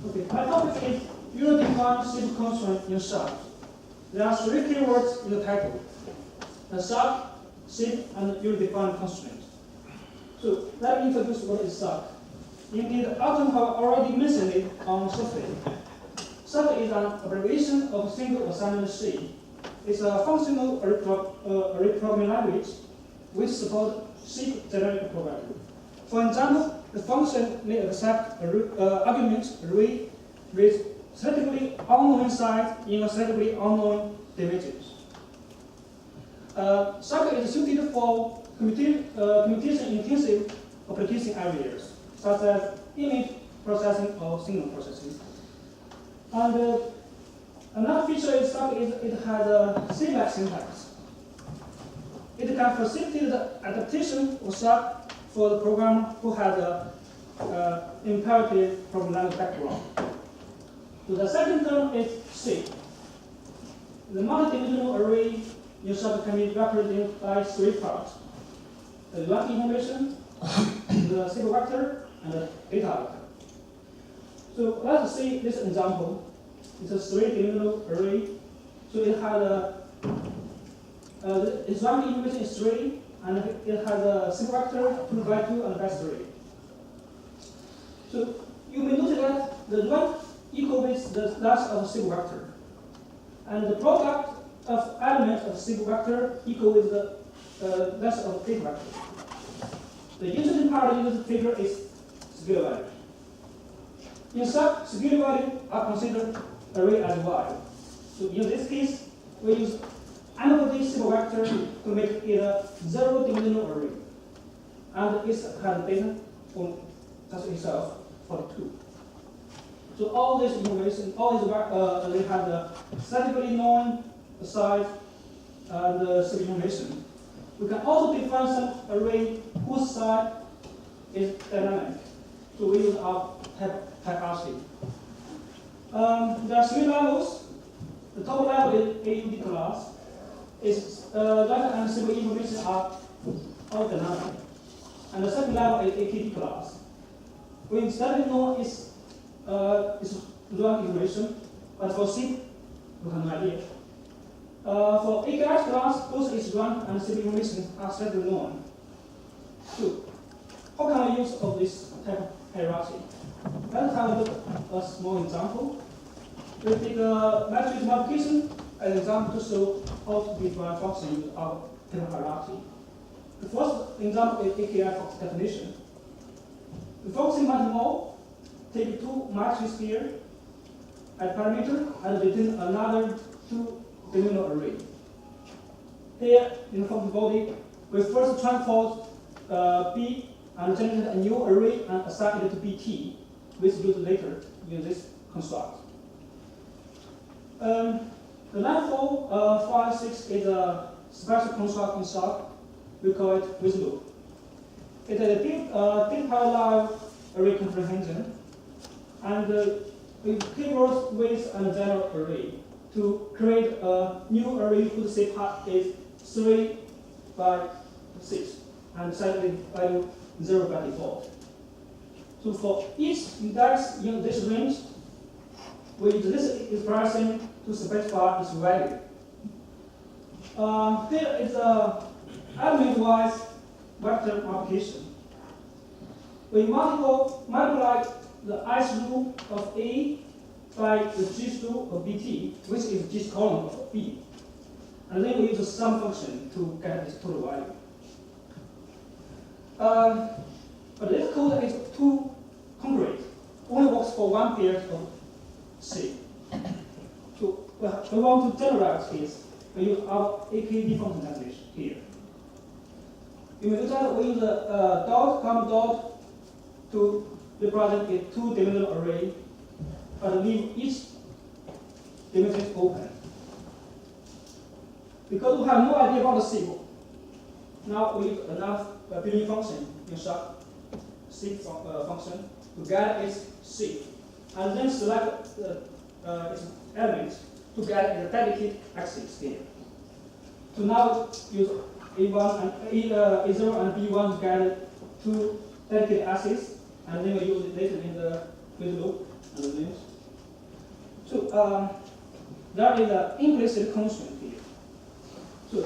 Okay, my topic is user-defined SIP constraint in SAC. There are three keywords in the title: the SAC, SIP, and user-defined constraint. So let me introduce what is SAC. Indeed, Autumn have already mentioned it on Thursday. SAC is an abbreviation of single assignment C. It's a functional reprogramming language which supports SIP generic programming. For example, the function may accept argument array with statically unknown size in a statically unknown dimensions. SAC is suited for computation-intensive application areas, such as image processing or signal processing. And another feature is SAC is it has a C-like syntax. It can facilitate the adaptation of SAC for the programmer who has an imperative programming background. So the second term is SIP. The multi-dimensional array in SAC can be represented by three parts: the rank information, the SIP vector, and the data vector. So let's see this example. It's a three-dimensional array. So it has its rank information is 3, and it has a SIP vector 2 by 2 and by 3. So you may notice that the rank equal with the length of SIP vector, and the product of elements of SIP vector equal with the length of data vector. The interesting part in this figure is scale value. In SAC, scale value are considered array as y. So in this case, we use another SIP vector to make it a zero-dimensional array, and it has data from just itself for 2. So all this information, all this they have the statically known size and the SIP information. We can also define some array whose size is dynamic. So we use our type RC. There are 3 levels. The top level is AUD class. Its data and SIP information are all dynamic. And the second level is AKT class. We statically know its rank information, but for SIP, we have no idea. For AKS class, both its rank and SIP information are statically known. So, how can we use of this type of hierarchy? Let's have a look at a small example. We take a matrix multiplication as an example to show how to define function with our type of hierarchy. The first example is AKI definition. The function multiple take 2 matrices here as parameter and return another 2-dimensional array. Here in the function body, we first transpose B and generate a new array and assign it to BT, which is used later in this construct. The line 4, 5, 6 is a special construct in SAC. We call it with loop. It is a deep parallel array comprehension, and we keywords with a general array to create a new array whose shape is 3 by 6 and set the value 0 by default. So for each index in this range, we use this expression to specify its value. Here is a element-wise vector multiplication. We multiply the ith row of A by the gth row of BT, which is gth column of B. And then we use the sum function to get this total value. But this code is too concrete. Only works for one pair of C. So we want to generalize this. We use our AKD function definition here. You may use that we use the dot, comma dot to represent a 2-dimensional array, but leave each dimension open. Because we have no idea about the SIP, now we use another building function in SIP function to get its SIP, and then select its element to get the dedicated axis here. So now use A1 and A0 and B1 to get 2 dedicated axes, and then we use it later in the with loop and limit. So there is an implicit constraint here. So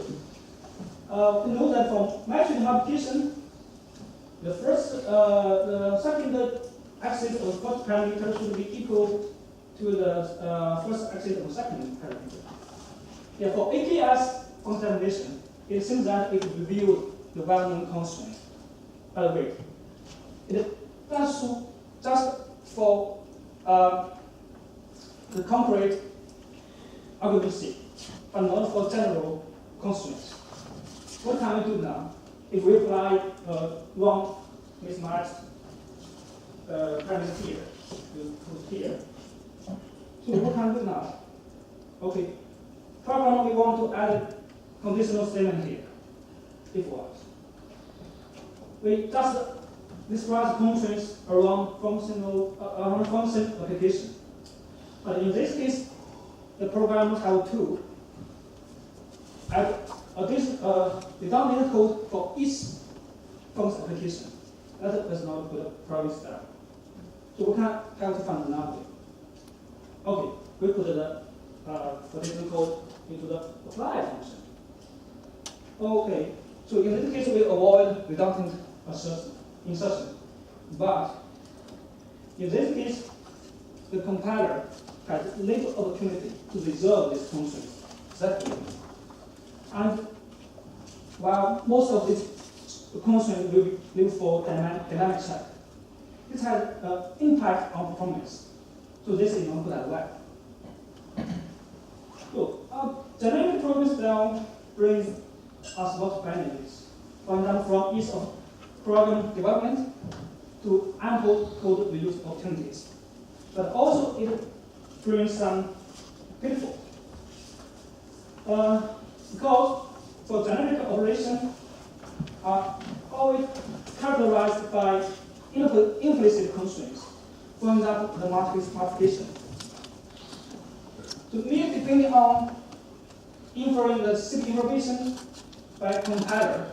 we know that from metric multiplication, the second axis of the first parameter should be equal to the first axis of the second parameter. Yeah, for AKS concatenation, it seems that it reveals the well-known constraint. By the way, it does so just for the concrete argument C, but not for general constraints. What can we do now? If we apply wrong mismatched parameter here, to put here. So what can we do now? Okay, problem we want to add conditional statement here. If what? We just describe constraints around function application. But in this case, the program have to add determinate code for each function application. That is not a good problem step. So we can have to find another way. Okay, we put the conditional code into the apply function. Okay, so in this case we avoid redundant insertion. But in this case, the compiler has little opportunity to resolve this constraint exactly. And while most of these constraints will be live for dynamic check, this has impact on performance. So this is not good as well. So dynamic program style brings us lots of benefits. For example, from ease of program development to ample code reuse opportunities. But also it brings some pitfalls. Because for dynamic operation are always characterized by implicit constraints. For example, the multiplication. To me, depending on inferring the simple information by compiler,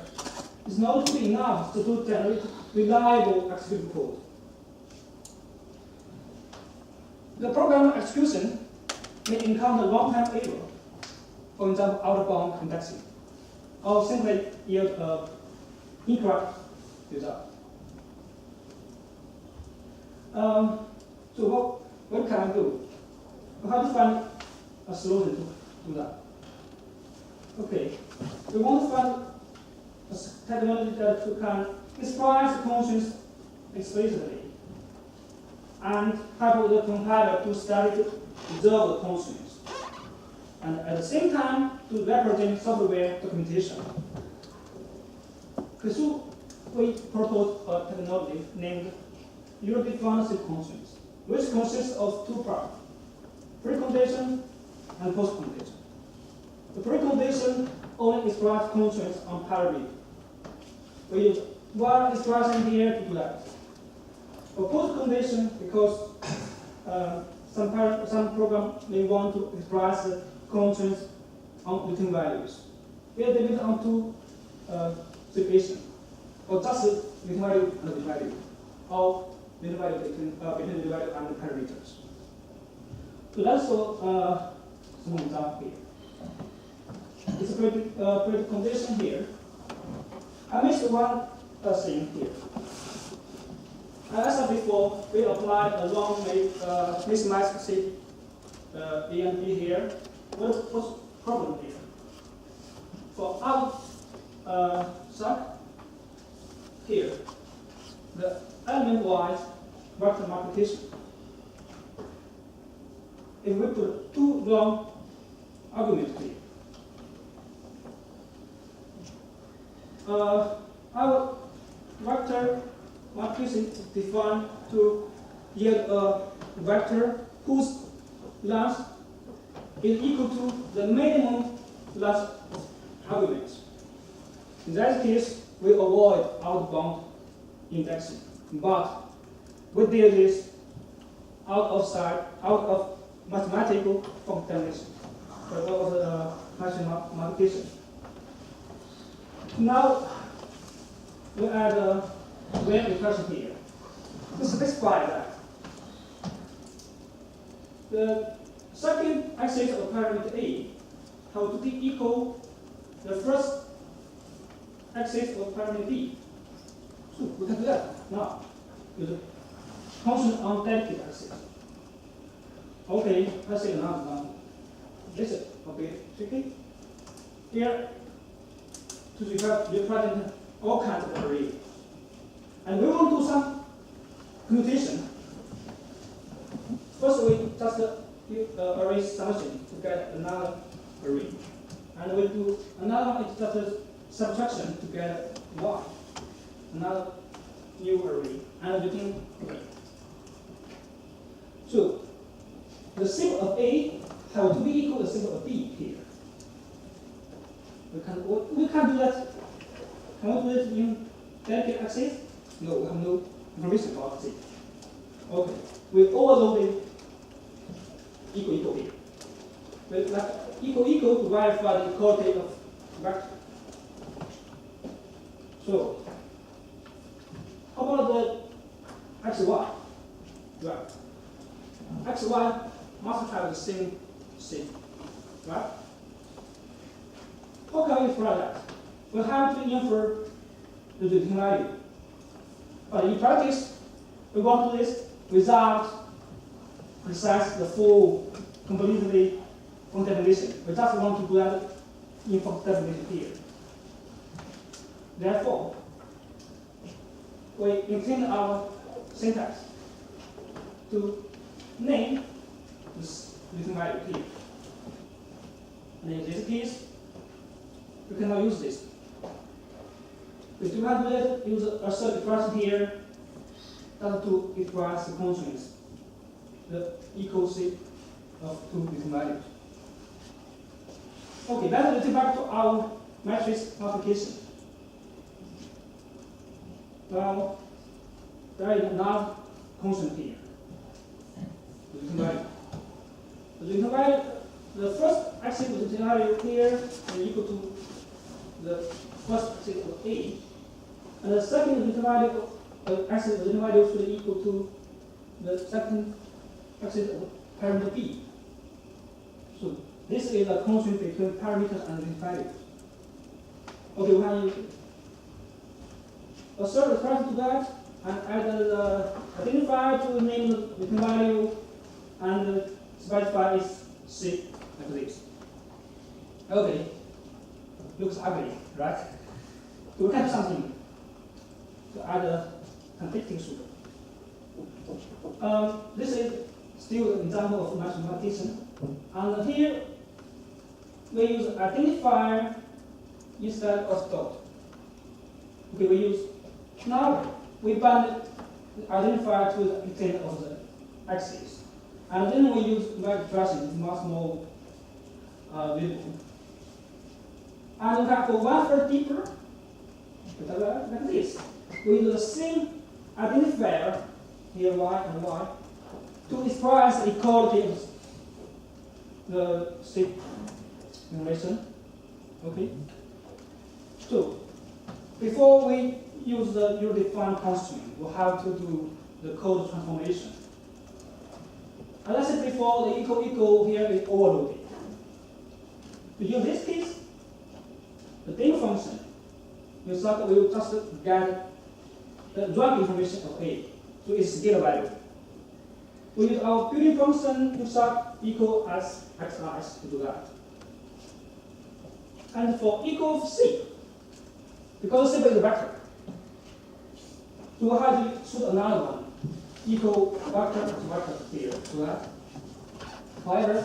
is not good enough to generate reliable executable code. The program execution may encounter long-time error, for example, out-of-bound indexing, or simply yield incorrect result. So what can I do? How to find a solution to do that? Okay, we want to find a technology that can express the constraints explicitly and help the compiler to study resolve the constraints, and at the same time to represent software documentation. So we propose a technology named user-defined constraints, which consists of two parts: precondition and postcondition. The precondition only expresses constraints on parity. We use one expression here to do that. For postcondition, because some program may want to express the constraints on between values. We are limited on two situations, or just between value and the value, or between value between the value and the parameters. So let's show some example here. It's a precondition here. I missed one thing here. As I said before, we applied a long mismatch C A and B here. What's the problem here? For our SAC here, the element-wise vector multiplication. If we put two long arguments here, our vector multiplication is defined to yield a vector whose length is equal to the minimum length of arguments. In that case, we avoid out-bound indexing, but we do this out of mathematical functionality, out of mathematical multiplication. Now we add a when recursion here to specify that the second axis of parameter A have to be equal the first axis of parameter B. So we can do that now with a constant on dedicated axis. Okay, let's say another example. This is a bit tricky. Here, to represent all kinds of arrays. And we want to do some commutation. First, we just array summation to get another array. And we do another one, it's just a subtraction to get y, another new array, and return array. So, the symbol of A have to be equal to the symbol of B here. We can't do that. Can we do it in dedicated axis? No, we have no information about it. Okay, we overloaded equal here. With like equal to verify the equality of vector. So, how about the xy? Right. Xy must have the same thing, right? How can we apply that? We have to infer the return value. But in practice, we want to do this without precise the full completely from definition. We just want to do that in from definition here. Therefore, we intend our syntax to name this return value here. And in this case, we cannot use this. We do not do it, use a certain expression here that to express the constraints, the equal set of two return values. Okay, let's return back to our matrix multiplication. Well, there is another constant here. The return value. The return value, the first axis of the return value here is equal to the first axis of A, and the second return value axis of the return value should be equal to the second axis of parameter B. So this is a constraint between parameters and return values. Okay, we have a third expression to that, and add the identifier to name the return value, and specify its shape like this. Okay, looks ugly, right? So we can do something to add a conflicting pseudo. This is still an example of matrix multiplication, and here we use identifier instead of dot. Okay, we use now we bind the identifier to the extent of the axis, and then we use multiplication much more visible. And we have to go one third deeper, like this. We use the same identifier here y and y to express the equality of the state relation. Okay. So before we use the defined constraint, we have to do the code transformation. As I said before, the equal here is overloaded. In this case, the dim function will just get the drug information of A, so it's scalar value. We use our building function to start equal as xi to do that. And for equal of C, because C is a vector, so we have to shoot another one, equal vector to vector here to that. However,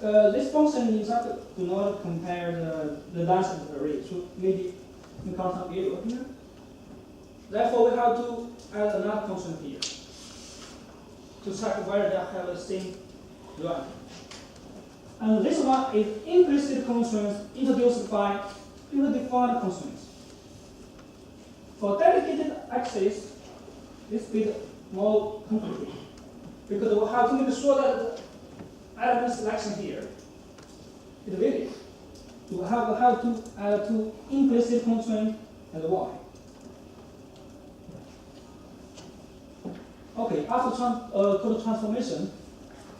this function is not do not compare the length of the array, so maybe in constant error here. Therefore, we have to add another constant here to check whether they have the same rank. And this one is implicit constraints introduced by predefined constraints. For dedicated axis, this bit more complicated because we have to make sure that the element selection here is valid. We have to add two implicit constraints and y. Okay, after code transformation,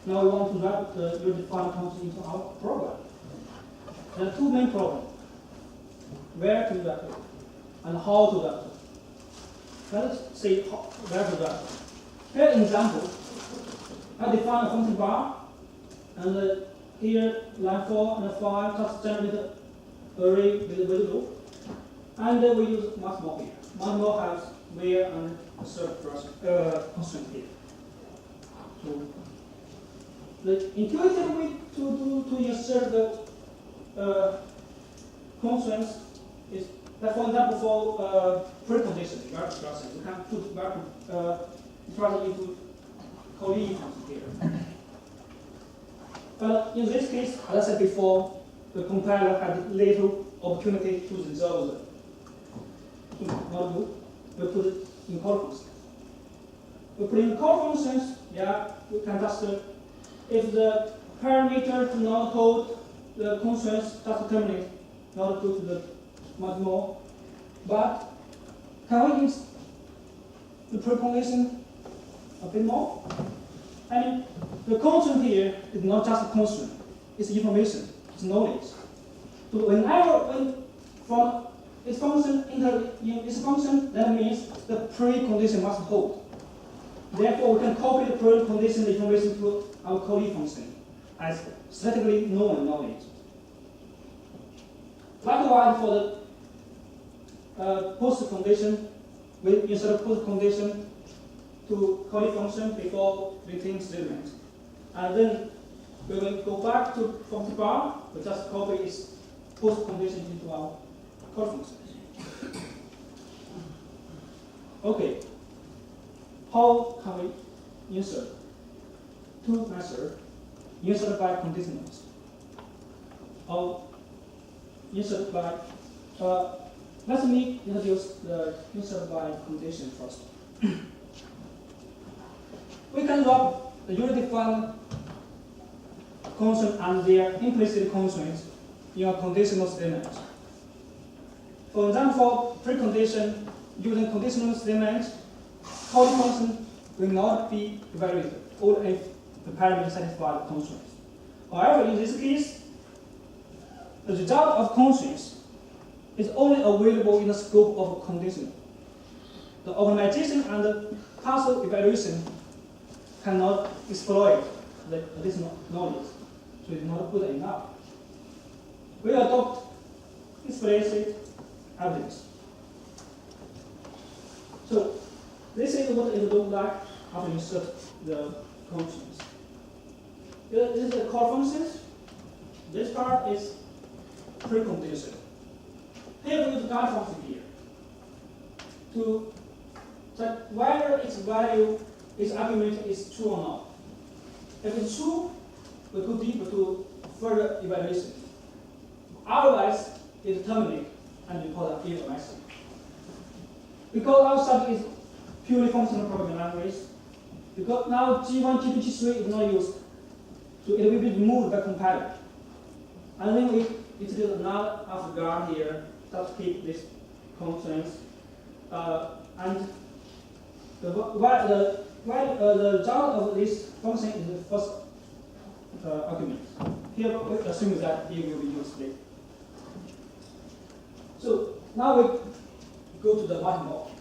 Now we want to wrap the unit-defined function into our program. There are two main problems: where to wrap it and how to wrap it. Let's see where to wrap it. Here, an example. I define a function bar, and here line 4 and 5 just generate an array with a value, and we use much more here. Much more has where and assert constraint here. So the intuitive way to insert the constraints is that, for example, for precondition, you can put instruction into Colleen function here. But in this case, as I said before, the compiler had little opportunity to resolve the module. We put it in call functions. We put in call functions, yeah, we can just, if the parameter do not hold the constraints, just terminate, not go to the much more. But can we use the precondition a bit more? I mean, the constraint here is not just a constraint, it's information, it's knowledge. So when from its function enter in its function, that means the precondition must hold. Therefore, we can copy the precondition information to our Colleen function as statically known knowledge. Likewise, for the post condition, we insert a post condition to Colleen function before returning statement. And then we will go back to function bar, we just copy its post condition into our call function. Okay. How can we insert? Two methods. Insert by conditionals. Or insert by let me introduce the insert by condition first. We can wrap the unit-defined constraint and their implicit constraints in a conditional statement. For example, for precondition, using conditional statement, Colleen function will not be evaluated, only if the parameter satisfies the constraints. However, in this case, the result of constraints is only available in the scope of a conditional. The optimization and the partial evaluation cannot exploit the additional knowledge, so it's not good enough. We adopt explicit evidence. So this is what it looks like after you insert the constraints. This is the call functions. This part is precondition. Here we use guard function here to check whether its value, its argument is true or not. If it's true, we go deeper to further evaluation. Otherwise, it terminates and we call it error message. Because our subject is purely functional programming language, because now G1, G2, G3 is not used, so it will be removed by compiler. And then we introduce another after guard here, just keep this constraints. And the result of this function is the first argument. Here we assume that it will be used later. So now we go to the bottom block.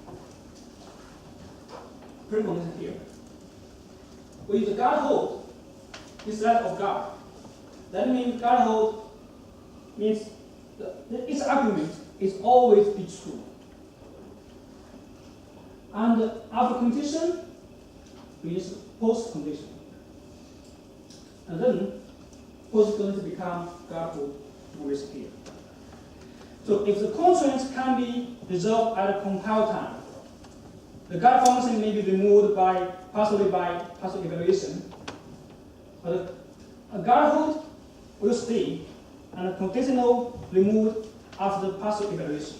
Precondition here. We use the guard hold instead of guard. That means guard hold means its argument is always be true. And after condition, we use post condition. And then post condition become guard hold always here. So if the constraints can be resolved at a compile time, the guard function may be removed partially by partial evaluation, but a guard hold will stay and a conditional removed after the partial evaluation.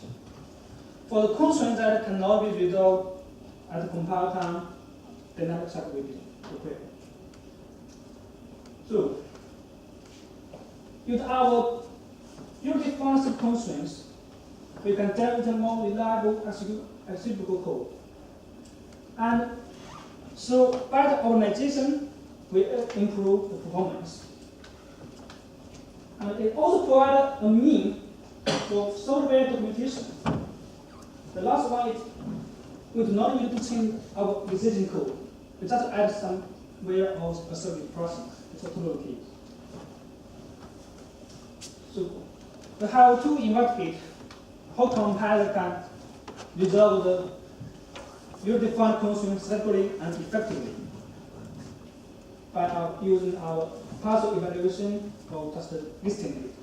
For the constraints that cannot be resolved at the compile time, dynamic check will be required. So, with our unit-defined constraints, we can generate a more reliable executable code. And so, by the organization, will improve the performance. And it also provides a mean for software documentation. The last one is we do not need to change our existing code. We just add somewhere of a service process. It's a total key. So we have to investigate how compiler can resolve the user-defined constraints safely and effectively by using our partial evaluation or just listing it.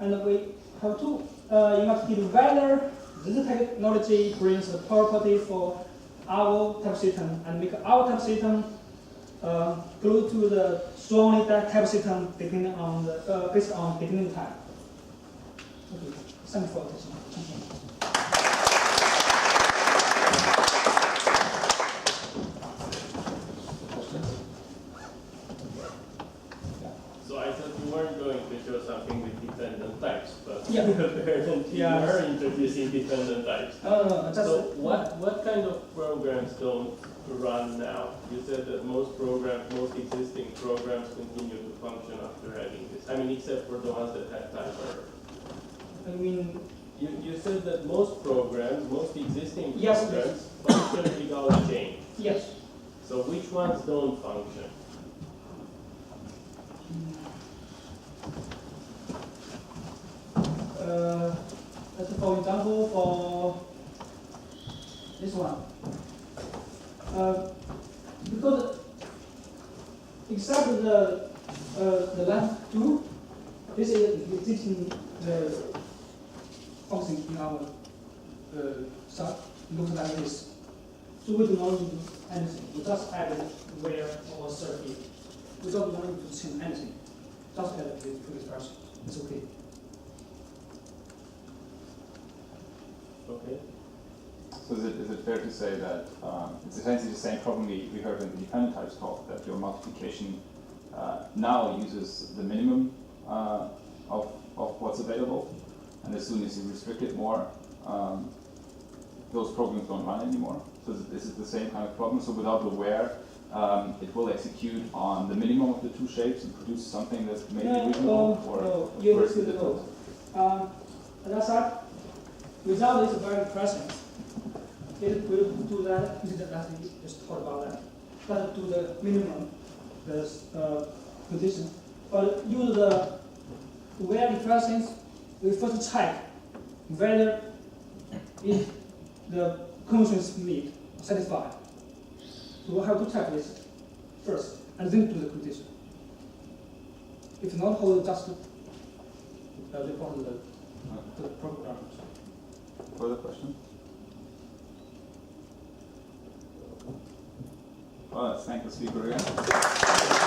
And we have to investigate whether this technology brings the property for our type system and make our type system close to the strongly type system depending on the based on beginning type. Okay, thank you for attention. So I thought you weren't going to show something with dependent types, but Yeah. apparently you are introducing dependent types. No, just So what kind of programs don't run now? You said that most existing programs continue to function after having this. I mean, except for the ones that have time error. I mean, You said that most existing Yes, programs function without change. yes. So which ones don't function? Let's for example for this one. Because except the line 2, this is existing function in our sub looks like this. So we do not need to do anything. We just add where or circuit. We don't need to change anything. Just add this to expression. It's okay. Okay. So is it fair to say that it's essentially the same problem we heard in the dependent types talk, that your multiplication now uses the minimum of what's available, and as soon as you restrict it more, those programs don't run anymore? So is it the same kind of problem? So without the where, it will execute on the minimum of the two shapes and produce something that's maybe reasonable, or where's the difference? As I said, without this very present, it will do that. We just talked about that. But do the minimum, the condition. But use the where presence, we first check whether if the constraints meet satisfied. So we have to check this first, and then do the condition. If not, hold just report the program. Further question? Well, let's thank the speaker again.